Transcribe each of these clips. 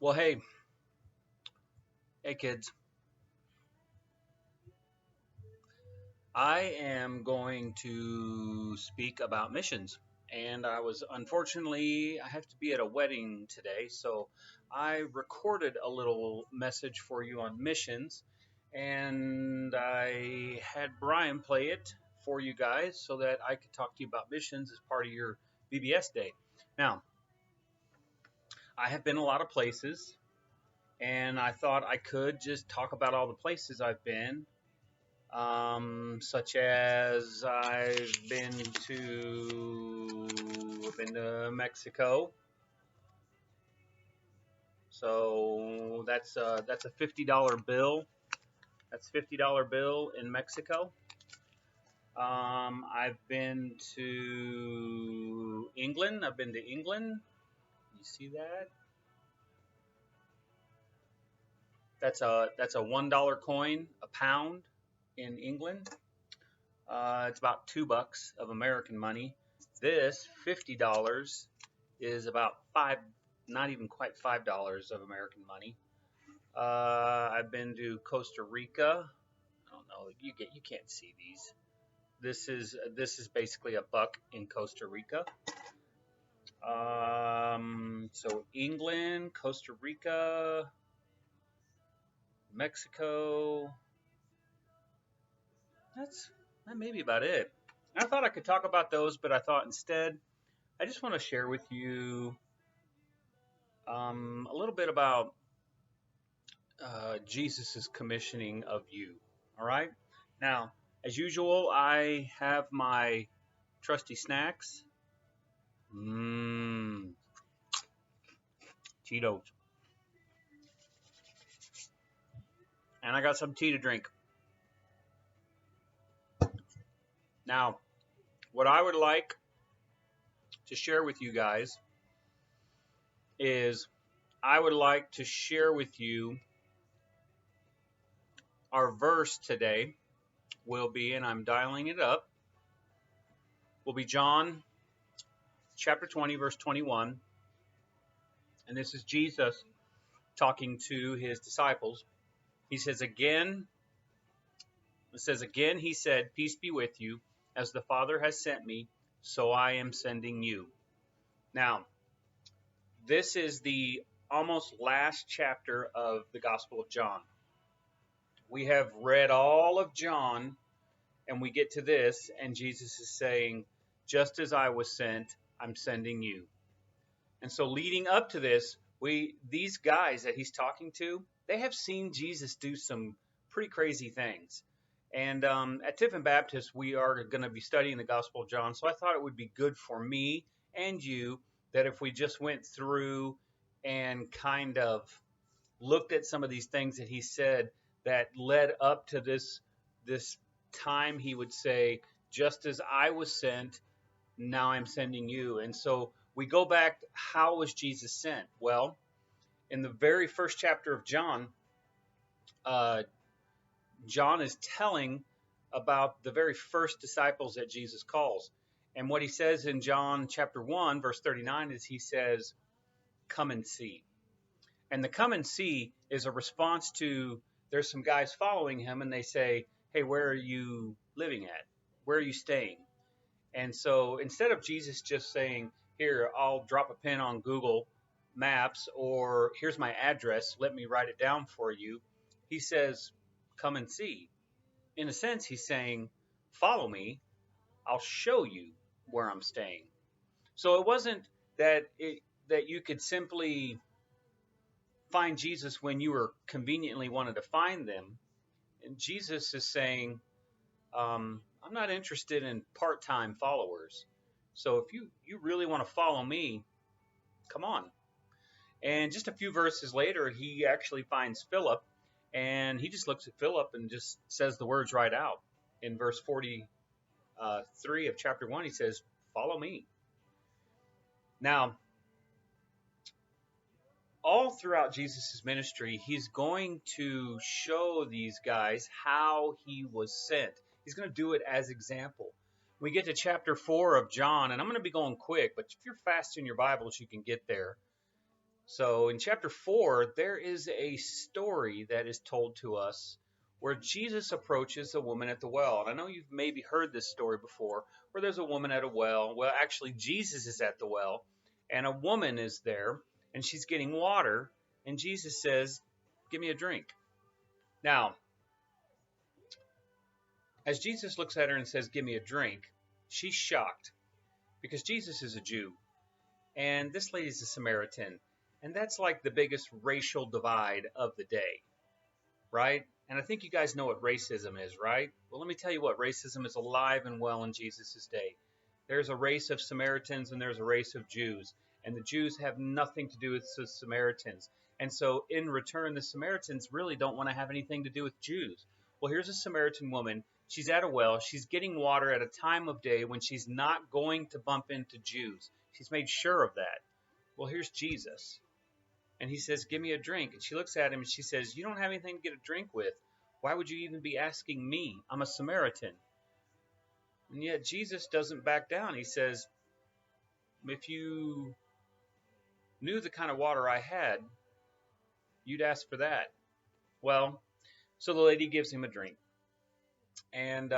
Well, hey kids. I am going to speak about missions. And I have to be at a wedding today, so I recorded a little message for you on missions, and I had Brian play it for you guys so that I could talk to you about missions as part of your VBS day. Now, I have been a lot of places, and I thought I could just talk about all the places I've been, such as I've been to Mexico. So that's a $50 bill. That's $50 bill in Mexico. I've been to England. I've been to England. You see that? That's a $1 coin, a pound in England. It's about $2 of American money. This $50 is about not even quite $5 of American money. I've been to Costa Rica. I don't know. You can't see these. This is basically a buck in Costa Rica. So England, Costa Rica, Mexico. That may be about it. I thought I could talk about those, but I thought instead I just want to share with you a little bit about Jesus' commissioning of you. All right. Now, as usual, I have my trusty snacks. Cheetos. And I got some tea to drink. Now, what I would like to share with you guys is I would like to share with you our verse today will be, and I'm dialing it up, will be John chapter 20, verse 21. And this is Jesus talking to his disciples. He says, again, he said, peace be with you. As the Father has sent me, so I am sending you. Now, this is the almost last chapter of the Gospel of John. We have read all of John, and we get to this, and Jesus is saying, just as I was sent, I'm sending you. And so leading up to this, these guys that he's talking to, they have seen Jesus do some pretty crazy things. And at Tiffin Baptist, we are going to be studying the Gospel of John. So I thought it would be good for me and you that if we just went through and kind of looked at some of these things that he said that led up to this time he would say, just as I was sent, now I'm sending you. And so we go back, how was Jesus sent? Well, in the very first chapter of John, John is telling about the very first disciples that Jesus calls. And what he says in John chapter 1, verse 39 is he says, come and see. And the come and see is a response to, there's some guys following him and they say, hey, where are you living at? Where are you staying? And so instead of Jesus just saying, here, I'll drop a pin on Google Maps, or here's my address, let me write it down for you, he says, come and see. In a sense, he's saying, follow me, I'll show you where I'm staying. So it wasn't that you could simply find Jesus when you were conveniently wanted to find them. And Jesus is saying, I'm not interested in part-time followers. So if you really want to follow me, come on. And just a few verses later, he actually finds Philip, and he just looks at Philip and just says the words right out. In verse 43 of chapter 1, he says, follow me. Now, all throughout Jesus' ministry, he's going to show these guys how he was sent. He's going to do it as example. We get to chapter 4 of John, and I'm going to be going quick, but if you're fast in your Bibles, you can get there. So in chapter 4, there is a story that is told to us where Jesus approaches a woman at the well. And I know you've maybe heard this story before, where there's a woman at a well. Well, actually, Jesus is at the well, and a woman is there, and she's getting water, and Jesus says, "Give me a drink." Now, as Jesus looks at her and says, "Give me a drink," she's shocked because Jesus is a Jew, and this lady's a Samaritan. And that's like the biggest racial divide of the day, right? And I think you guys know what racism is, right? Well, let me tell you what, racism is alive and well in Jesus' day. There's a race of Samaritans and there's a race of Jews. And the Jews have nothing to do with the Samaritans. And so in return, the Samaritans really don't want to have anything to do with Jews. Well, here's a Samaritan woman. She's at a well. She's getting water at a time of day when she's not going to bump into Jews. She's made sure of that. Well, here's Jesus. And he says, "Give me a drink." And she looks at him and she says, "You don't have anything to get a drink with. Why would you even be asking me? I'm a Samaritan." And yet Jesus doesn't back down. He says, "If you knew the kind of water I had, you'd ask for that." Well, so the lady gives him a drink. And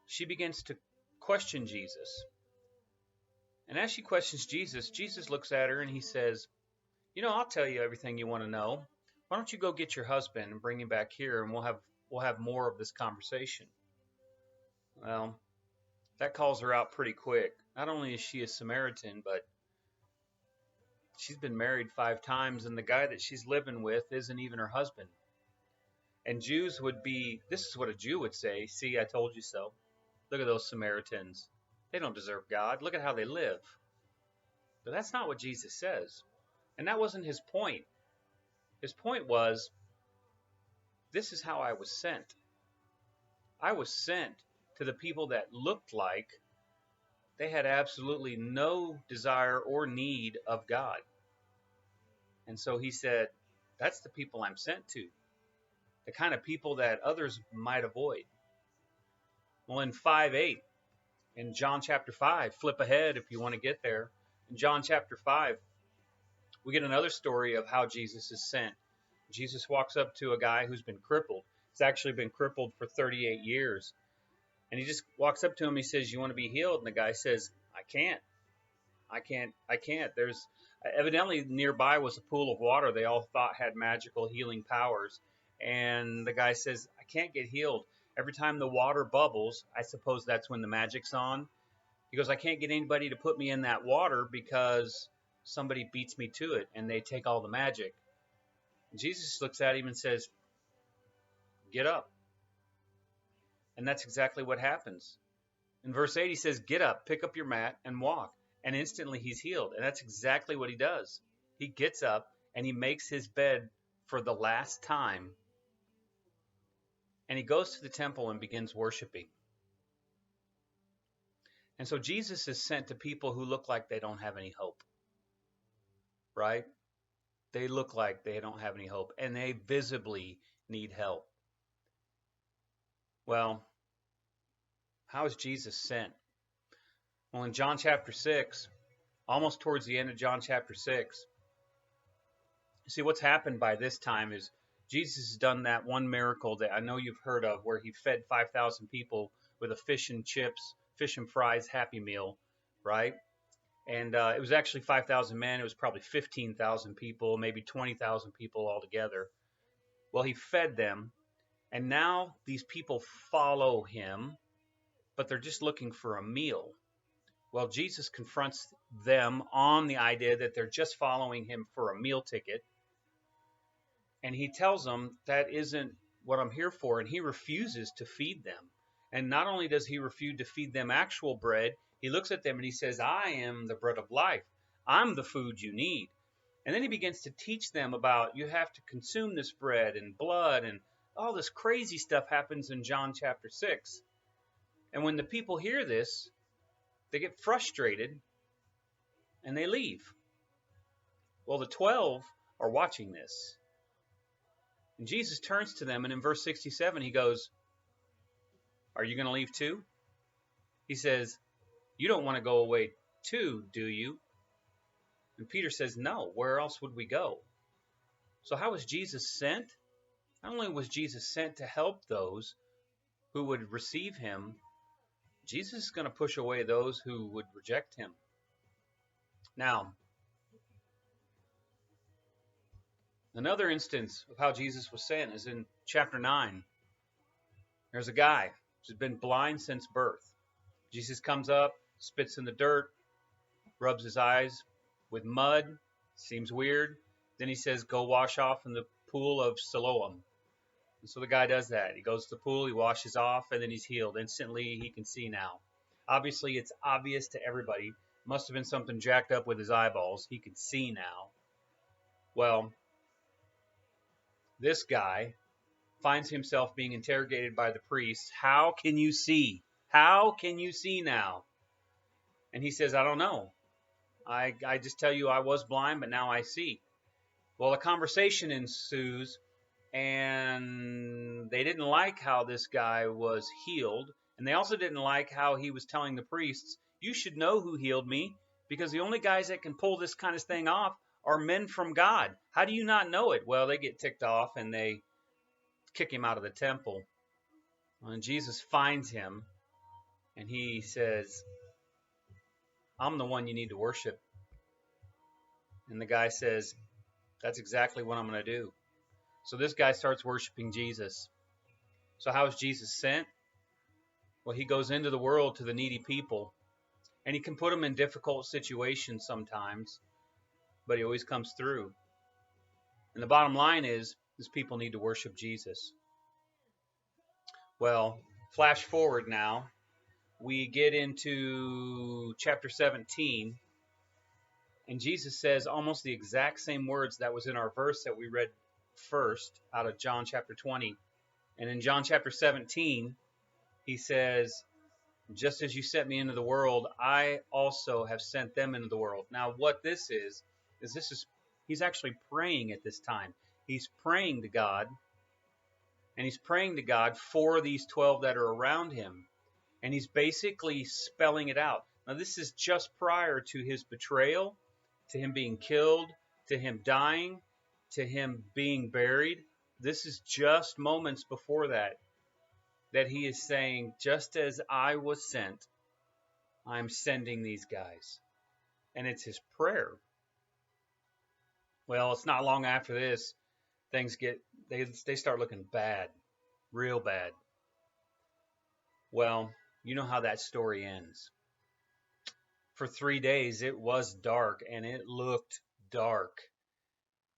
she begins to question Jesus. And as she questions Jesus, Jesus looks at her and he says, "I'll tell you everything you want to know. Why don't you go get your husband and bring him back here, and we'll have more of this conversation." Well, that calls her out pretty quick. Not only is she a Samaritan, but she's been married 5 times, and the guy that she's living with isn't even her husband. And Jews would be, this is what a Jew would say: "See, I told you so. Look at those Samaritans. They don't deserve God. Look at how they live." But that's not what Jesus says. And that wasn't his point. His point was, this is how I was sent. I was sent to the people that looked like they had absolutely no desire or need of God. And so he said, that's the people I'm sent to. The kind of people that others might avoid. Well, in 5:8, in John chapter 5, flip ahead if you want to get there. In John chapter 5, we get another story of how Jesus is sent. Jesus walks up to a guy who's been crippled. He's actually been crippled for 38 years. And he just walks up to him. He says, "You want to be healed?" And the guy says, I can't. There's evidently nearby was a pool of water they all thought had magical healing powers. And the guy says, "I can't get healed. Every time the water bubbles, I suppose that's when the magic's on." He goes, "I can't get anybody to put me in that water because somebody beats me to it and they take all the magic." And Jesus looks at him and says, "Get up." And that's exactly what happens. In verse 8, he says, "Get up, pick up your mat, and walk." And instantly he's healed. And that's exactly what he does. He gets up and he makes his bed for the last time. And he goes to the temple and begins worshiping. And so Jesus is sent to people who look like they don't have any hope. Right? They look like they don't have any hope. And they visibly need help. Well, how is Jesus sent? Well, in John chapter 6, almost towards the end of John chapter 6, see what's happened by this time is Jesus has done that one miracle that I know you've heard of, where he fed 5,000 people with a fish and chips, fish and fries Happy Meal, right? And it was actually 5,000 men. It was probably 15,000 people, maybe 20,000 people altogether. Well, he fed them, and now these people follow him, but they're just looking for a meal. Well, Jesus confronts them on the idea that they're just following him for a meal ticket. And he tells them that isn't what I'm here for, and he refuses to feed them. And not only does he refuse to feed them actual bread, he looks at them and he says, "I am the bread of life. I'm the food you need." And then he begins to teach them about you have to consume this bread and blood, and all this crazy stuff happens in John chapter 6. And when the people hear this, they get frustrated and they leave. Well, the 12 are watching this. And Jesus turns to them, and in verse 67, he goes, "Are you going to leave too?" He says, "You don't want to go away too, do you?" And Peter says, no, where else would we go? So how was Jesus sent? Not only was Jesus sent to help those who would receive him, Jesus is going to push away those who would reject him. Now, another instance of how Jesus was sent is in chapter 9. There's a guy who's been blind since birth. Jesus comes up, spits in the dirt, rubs his eyes with mud. Seems weird. Then he says, go wash off in the pool of Siloam. And so the guy does that. He goes to the pool, he washes off, and then he's healed. Instantly, he can see now. Obviously, it's obvious to everybody. Must have been something jacked up with his eyeballs. He could see now. Well, this guy finds himself being interrogated by the priests. How can you see? How can you see now? And he says, I don't know. I just tell you I was blind, but now I see. Well, a conversation ensues, and they didn't like how this guy was healed, and they also didn't like how he was telling the priests, you should know who healed me, because the only guys that can pull this kind of thing off are men from God. How do you not know it? Well, they get ticked off, and they kick him out of the temple. And Jesus finds him, and he says, I'm the one you need to worship. And the guy says, that's exactly what I'm going to do. So this guy starts worshiping Jesus. So how is Jesus sent? Well, he goes into the world to the needy people, and he can put them in difficult situations sometimes, but he always comes through. And the bottom line is, these people need to worship Jesus. Well, flash forward now. We get into chapter 17, and Jesus says almost the exact same words that was in our verse that we read first out of John chapter 20. And in John chapter 17, he says, just as you sent me into the world, I also have sent them into the world. Now, what this is he's actually praying at this time. He's praying to God, and he's praying to God for these 12 that are around him. And he's basically spelling it out. Now, this is just prior to his betrayal, to him being killed, to him dying, to him being buried. This is just moments before that he is saying, just as I was sent, I'm sending these guys. And it's his prayer. Well, it's not long after this, things they start looking bad, real bad. Well, you know how that story ends. For 3 days, it was dark, and it looked dark.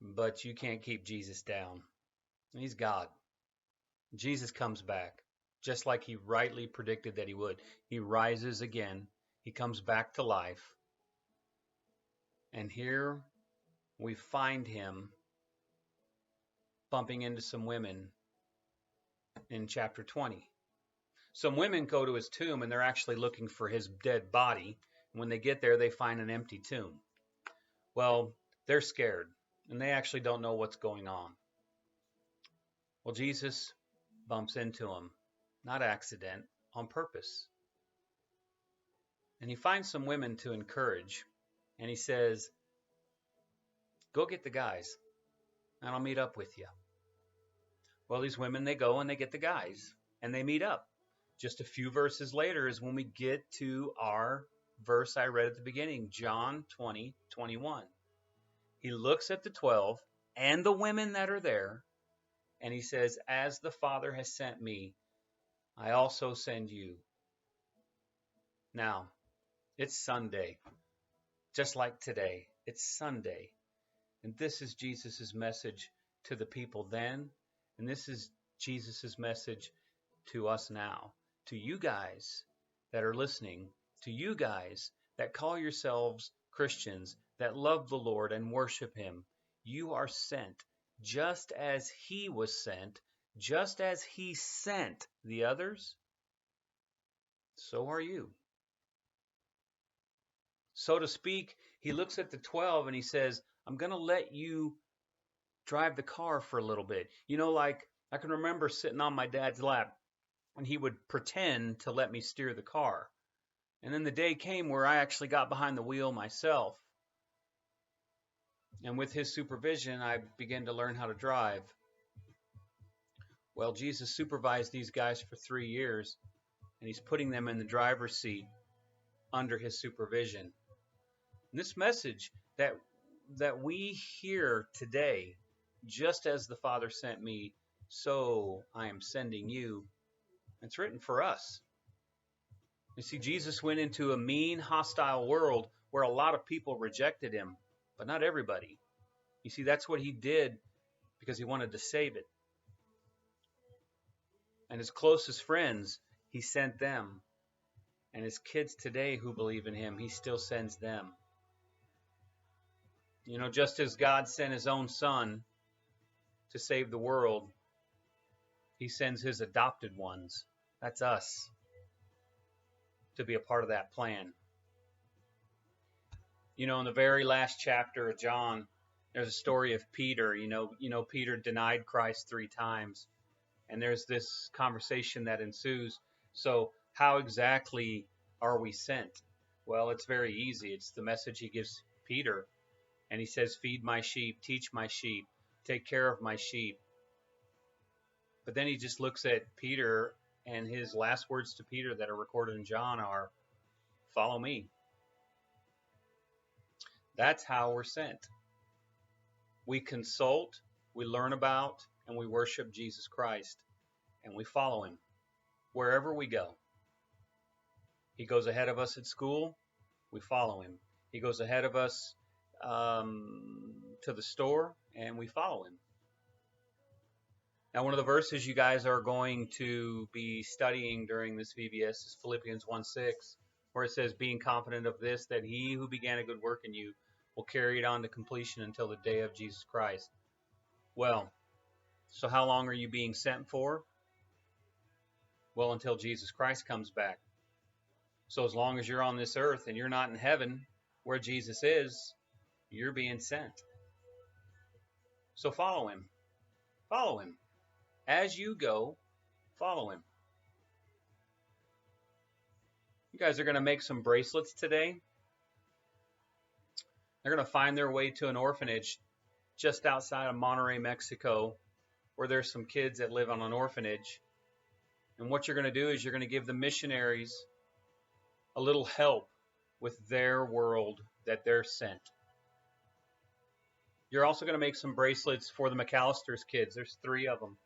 But you can't keep Jesus down. He's God. Jesus comes back, just like he rightly predicted that he would. He rises again. He comes back to life. And here we find him bumping into some women in chapter 20. Some women go to his tomb, and they're actually looking for his dead body. When they get there, they find an empty tomb. Well, they're scared, and they actually don't know what's going on. Well, Jesus bumps into them, not accident, on purpose. And he finds some women to encourage, and he says, go get the guys, and I'll meet up with you. Well, these women, they go and they get the guys, and they meet up. Just a few verses later is when we get to our verse I read at the beginning, John 20:21. He looks at the 12 and the women that are there, and he says, as the Father has sent me, I also send you. Now, it's Sunday, just like today. It's Sunday. And this is Jesus' message to the people then, and this is Jesus' message to us now. To you guys that are listening, to you guys that call yourselves Christians, that love the Lord and worship him, you are sent just as he was sent, just as he sent the others, so are you. So to speak, he looks at the 12 and he says, I'm going to let you drive the car for a little bit. You know, like I can remember sitting on my dad's lap, and he would pretend to let me steer the car. And then the day came where I actually got behind the wheel myself. And with his supervision, I began to learn how to drive. Well, Jesus supervised these guys for 3 years, and he's putting them in the driver's seat under his supervision. And this message that we hear today, just as the Father sent me, so I am sending you, it's written for us. You see, Jesus went into a mean, hostile world where a lot of people rejected him, but not everybody. You see, that's what he did because he wanted to save it. And his closest friends, he sent them. And his kids today who believe in him, he still sends them. You know, just as God sent his own son to save the world, he sends his adopted ones, that's us, to be a part of that plan. You know, in the very last chapter of John, there's a story of Peter. You know, Peter denied Christ 3 times. And there's this conversation that ensues. So how exactly are we sent? Well, it's very easy. It's the message he gives Peter. And he says, feed my sheep, teach my sheep, take care of my sheep. But then he just looks at Peter, and his last words to Peter that are recorded in John are, follow me. That's how we're sent. We consult, we learn about, and we worship Jesus Christ, and we follow him wherever we go. He goes ahead of us at school, we follow him. He goes ahead of us to the store, and we follow him. Now, one of the verses you guys are going to be studying during this VBS is Philippians 1:6, where it says, being confident of this, that he who began a good work in you will carry it on to completion until the day of Jesus Christ. Well, so how long are you being sent for? Well, until Jesus Christ comes back. So as long as you're on this earth and you're not in heaven where Jesus is, you're being sent. So follow him. Follow him. As you go, follow him. You guys are going to make some bracelets today. They're going to find their way to an orphanage just outside of Monterrey, Mexico, where there's some kids that live on an orphanage. And what you're going to do is you're going to give the missionaries a little help with their world that they're sent. You're also going to make some bracelets for the McAllister's kids. There's 3 of them.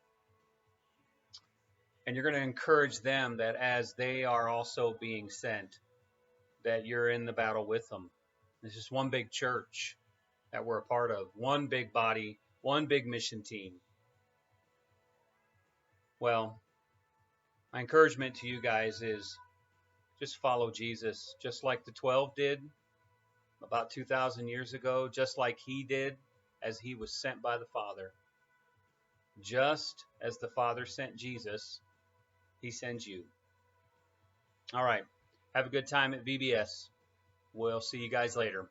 And you're going to encourage them that as they are also being sent, that you're in the battle with them. This is one big church that we're a part of. One big body, one big mission team. Well, my encouragement to you guys is just follow Jesus, just like the 12 did about 2,000 years ago, just like he did as he was sent by the Father. Just as the Father sent Jesus, he sends you. All right. Have a good time at VBS. We'll see you guys later.